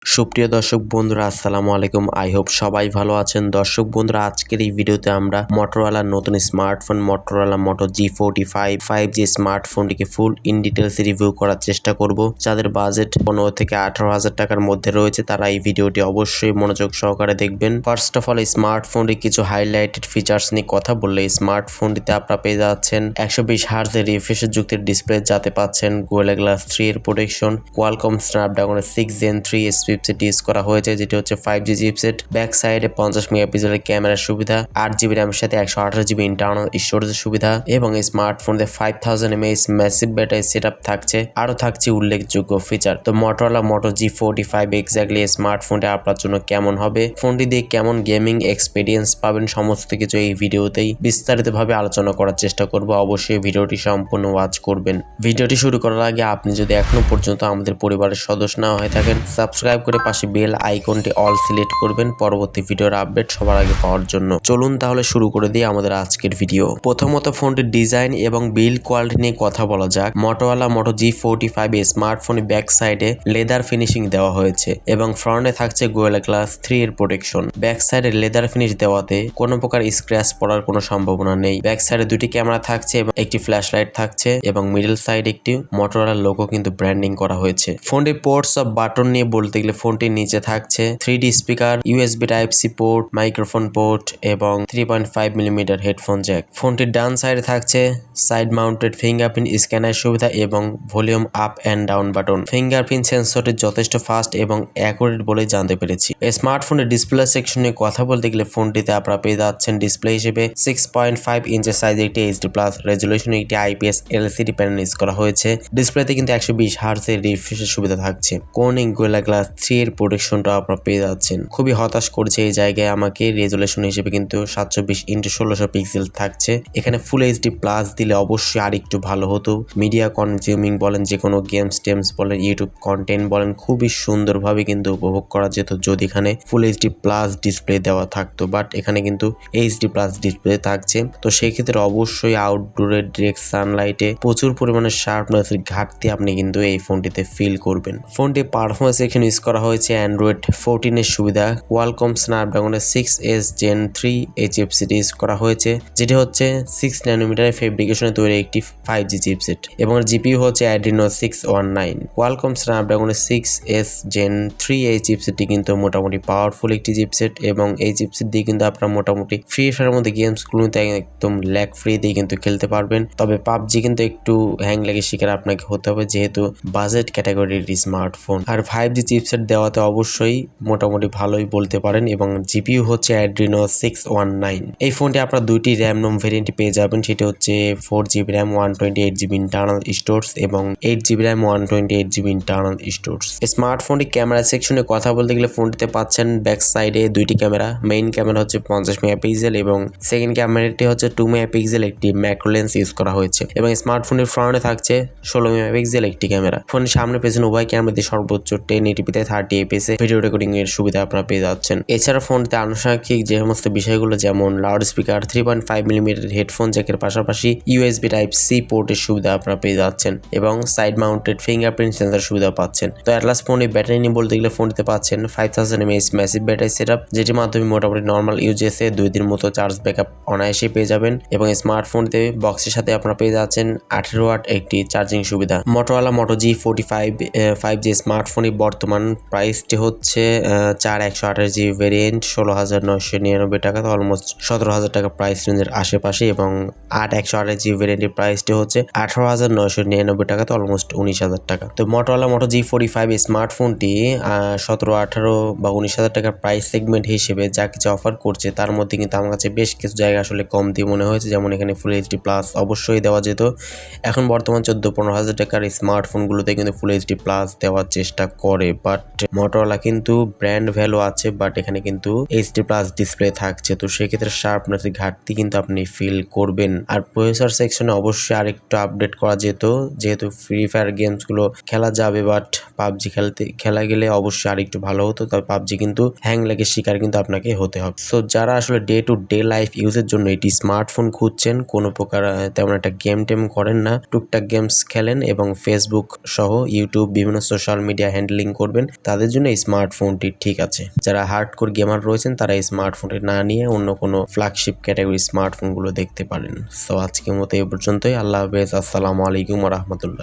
সুপ্রিয় দর্শক বন্ধুরা আসসালামু আলাইকুম। আই হোপ সবাই ভালো আছেন। দর্শক বন্ধুরা আজকের এই ভিডিওতে আমরা মটোরোলার নতুন smartphone Motorola Moto G45 5G স্মার্টফোনটিকে ফুল ইন ডিটেলস রিভিউ করার চেষ্টা করব। যাদের বাজেট 15 থেকে 18,000 টাকার মধ্যে রয়েছে তারা এই ভিডিওটি অবশ্যই মনোযোগ সহকারে দেখবেন। ফার্স্ট অফ অল স্মার্টফোনটির কিছু হাইলাইটেড ফিচার্স নিয়ে কথা বললে স্মার্টফোনটিতে আপনারা পেয়ে যাচ্ছেন 120 হার্জের রিফ্রেশ যুক্ত ডিসপ্লে, যাতে পাচ্ছেন গোয়েলা গ্লাস 3 এর প্রোটেকশন, কোয়ালকম স্ন্যাপড্রাগনের 6 Gen 3 চিপসেট ইউজ করা হয়েছে, যেটি হচ্ছে 5G চিপসেট। ব্যাক সাইডে 50 মেগাপিক্সেলের ক্যামেরার সুবিধা, 8GB র্যামের সাথে 128GB ইন্টারনাল স্টোরেজের সুবিধা এবং এই স্মার্টফোনে 5000 mAh ম্যাসিভ ব্যাটারি সেটআপ থাকছে। আরও থাকছে উল্লেখযোগ্য ফিচার। তো মটোরোলা মোটো G45 এক্স্যাক্টলি স্মার্টফোনটি আপনার জন্য কেমন হবে, ফোনটি দিয়ে কেমন গেমিং এক্সপিরিয়েন্স পাবেন, সমস্ত কিছু এই ভিডিওতেই বিস্তারিতভাবে আলোচনা করার চেষ্টা করব। অবশ্যই ভিডিওটি সম্পূর্ণ ওয়াচ করবেন। ভিডিওটি শুরু করার আগে আপনি যদি এখনো পর্যন্ত আমাদের পরিবারের সদস্য না হয়ে থাকেন, সাবস্ক্রাইব করে পাশে বেল আইকনটি অল সিলেক্ট করবেন পরবর্তী ভিডিওর আপডেট সবার আগে পাওয়ার জন্য। চলুন তাহলে শুরু করে দিই আমাদের আজকের ভিডিও। প্রথমত ফোনটির ডিজাইন এবং বিল্ড কোয়ালিটি নিয়ে কথা বলা যাক। মটোরোলা মোটো G45 স্মার্টফোনের ব্যাক সাইডে লেদার ফিনিশিং দেওয়া হয়েছে এবং ফ্রন্টে থাকছে গোয়েলা গ্লাস 3 এর প্রোটেকশন। ব্যাক সাইডে লেদার ফিনিশ দেওয়াতে কোনো প্রকার স্ক্র্যাচ পড়ার কোনো সম্ভাবনা নেই। ব্যাক সাইডে দুটি ক্যামেরা থাকছে এবং একটি ফ্ল্যাশ লাইট থাকছে এবং মিডল সাইড একটি মটোরোলা লোগো কিন্তু ব্র্যান্ডিং করা হয়েছে। ফোনটির পোর্টস অফ বাটন নিয়ে বলতে গেলে ফোনটির নিচে থাকছে 3D speaker, USB Type-C port, microphone port এবং 3.5mm হেডফোন জ্যাক। ফোনটির ডান সাইডে থাকছে সাইড মাউন্টেড ফিঙ্গারপ্রিন্ট স্ক্যানার সুবিধা এবং volume up and down button. Fingerprint সেন্সরটি যথেষ্ট ফাস্ট এবং অ্যাকুরেট বলে জানতে পেরেছি। স্মার্টফোনের ডিসপ্লে সেকশনে কথা বলতে গেলে ফোনটিতে আপনারা পেয়ে যাচ্ছেন ডিসপ্লে হিসেবে 6.5 ইঞ্চের সাইজের একটি HD+ রেজুলেশন একটি IPS LCD প্যানেল ইউজ করা হয়েছে। ডিসপ্লেতে কিন্তু 120 হার্জের রিফ্রেশের সুবিধা থাকছে। কোর্নিং গোয়েলা গ্লাস 3 এর প্রোটেকশনটা আপনারা পেয়ে যাচ্ছেন। খুবই হতাশ করছে এই জায়গায় আমাকে। রেজুলেশন হিসেবে কিন্তু 720x1600 পিক্সেল থাকছে। এখানে ফুল HD+ দিলে অবশ্যই আরেকটু ভালো হতো। মিডিয়া কনজিউমিং বলেন, যে কোনো গেমস টেমস বলেন, ইউটিউব কন্টেন্ট বলেন, খুবই সুন্দরভাবে কিন্তু উপভোগ করা যেত যদি এখানে ফুল HD+ ডিসপ্লে দেওয়া থাকতো। বাট এখানে কিন্তু HD+ ডিসপ্লে থাকছে। তো সেই ক্ষেত্রে অবশ্যই আউটডোরে ডিরেক্ট সানলাইটে প্রচুর পরিমাণে শার্পনেসের ঘাটতি আপনি কিন্তু এই ফোনটিতে ফিল করবেন। ফোনটি পারফরমেন্স সেকশন ইউজ করা হয়েছে Android 14 এর সুবিধা, কোয়ালকম স্ন্যাপড্রাগনের 6 Gen 3 এই চিপসেট ইউজ করা হয়েছে, যেটি হচ্ছে 6 ন্যানোমিটারের ফেব্রিকেশনে তৈরি একটি 5G চিপসেট এবং জিপিইউ হচ্ছে Adreno 619। কোয়ালকম স্ন্যাপড্রাগনের 6 Gen 3 এই চিপসেটটি কিন্তু মোটামুটি পাওয়ারফুল একটি চিপসেট এবং এই চিপসেট দিয়ে কিন্তু আপনারা মোটামুটি ফ্রি ফায়ারের মধ্যে গেমসগুলোতে একদম ল্যাগ ফ্রি দিয়ে কিন্তু খেলতে পারবেন। তবে পাবজি কিন্তু একটু হ্যাং লেগে শিকার আপনাকে হতে হবে, যেহেতু বাজেট ক্যাটাগরির স্মার্টফোন। আর 5G চিপসেট দেওয়াতে অবশ্যই মোটামুটি ভালোই বলতে পারেন এবং জিপিইউ হচ্ছে Adreno 619। এই ফোনটি আপনারা দুইটি র্যাম রোম ভেরিয়েন্টে পেয়ে যাবেন, সেটি হচ্ছে 4GB RAM 128GB internal storage এবং 8GB RAM 128GB internal storage. স্মার্টফোনটি ক্যামেরা সেকশনে কথা বলতে গেলে ফোনটিতে পাচ্ছেন ব্যাক সাইডে দুইটি ক্যামেরা। মেইন ক্যামেরা হচ্ছে 50 মেগাপিক্সেল এবং সেকেন্ড ক্যামেরাটি হচ্ছে 2 মেগাপিক্সেল একটি ম্যাক্রো লেন্স ইউজ করা হয়েছে এবং স্মার্টফোনের ফ্রন্টে থাকছে 16 মেগাপিক্সেল একটি ক্যামেরা। ফোনের সামনে পেছনে উভয় ক্যামেরা দিয়ে সর্বোচ্চ 1080p 30fps ভিডিও রেকর্ডিং এর সুবিধা আপনারা পেয়ে যাচ্ছেন। এছাড়া ফোনটিতে আনুষঙ্গিক যে সমস্ত বিষয়গুলো যেমন লাউড স্পিকার, 3.5mm হেডফোন জ্যাকের পাশাপাশি USB Type-C পোর্টের সুবিধা আপনারা পেয়ে যাচ্ছেন এবং সাইড মাউন্টেড ফিঙ্গারপ্রিন্ট সেন্সর সুবিধা পাচ্ছেন। তো অ্যাটলাস ফোনে ব্যাটারি নিয়ে বলতে গেলে ফোনটিতে পাচ্ছেন 5000 mAh ম্যাসিভ ব্যাটারি সেটআপ, যেটির মাধ্যমে মোটামুটি নর্মাল ইউজেসে 2 দিন মতো চার্জ ব্যাকআপ অনায়াসে পেয়ে যাবেন এবং স্মার্টফোনতে বক্সের সাথে আপনারা পেয়ে যাচ্ছেন 18 ওয়াট একটি চার্জিং সুবিধা। মটোরোলা মোটো G45 5G স্মার্টফোনের বর্তমান প্রাইসটি হচ্ছে 4128GB ভেরিয়েন্ট 16,999 টাকা, তো অলমোস্ট 17,000 টাকা প্রাইস রেঞ্জের আশেপাশে এবং 8128GB ভেরিয়েন্টের প্রাইসটি হচ্ছে 18,999 টাকা, তো অলমোস্ট 19,000 টাকা। তো মটোরোলা মোটো G45 স্মার্টফোনটি 17, 18 বা 19,000 টাকার প্রাইস সেগমেন্ট হিসেবে যা কিছু অফার করছে তার মধ্যে কিন্তু আমার কাছে বেশ কিছু জায়গা আসলে কম দিয়ে মনে হয়েছে, যেমন এখানে ফুল HD+ অবশ্যই দেওয়া যেত। এখন বর্তমান 14-15,000 টাকার স্মার্টফোনগুলোতে কিন্তু ফুল HD+ দেওয়ার চেষ্টা করে, বাট মটোরোলা কিন্তু ব্র্যান্ড ভ্যালু আছে, বাট এখানে কিন্তু HD+ ডিসপ্লে থাকছে। তো সেক্ষেত্রে শার্পনেসের ঘাটতি কিন্তু আপনি ফিল করবেন। আর প্রসেসর সেকশনে অবশ্যই আরেকটু আপডেট করা যেত, যেহেতু ফ্রি ফায়ার গেমসগুলো খেলা যাবে, বাট পাবজি খেলা গেলে অবশ্যই আরেকটু ভালো হতো। তবে পাবজি কিন্তু হ্যাং লেগে শিকার কিন্তু আপনাকে হতে হবে। সো যারা আসলে ডে টু ডে লাইফ ইউজের জন্য এটি স্মার্টফোন খুঁজছেন, কোনো প্রকার তেমন একটা গেম টেম করেন না, টুকটাক গেমস খেলেন এবং ফেসবুক সহ ইউটিউব বিভিন্ন সোশ্যাল মিডিয়া হ্যান্ডলিং করবেন, তাদের জন্য এই স্মার্টফোনটি ঠিক আছে। যারা হার্ডকোর গেমার রয়েছেন তারা এই স্মার্টফোনটি না নিয়ে অন্য কোনো ফ্ল্যাগশিপ ক্যাটাগরি স্মার্টফোনগুলো দেখতে পারেন। সো আজকের মতো এই পর্যন্তই। আল্লাহ হাফেজ। আসসালামু আলাইকুম ওয়া রাহমাতুল্লাহ।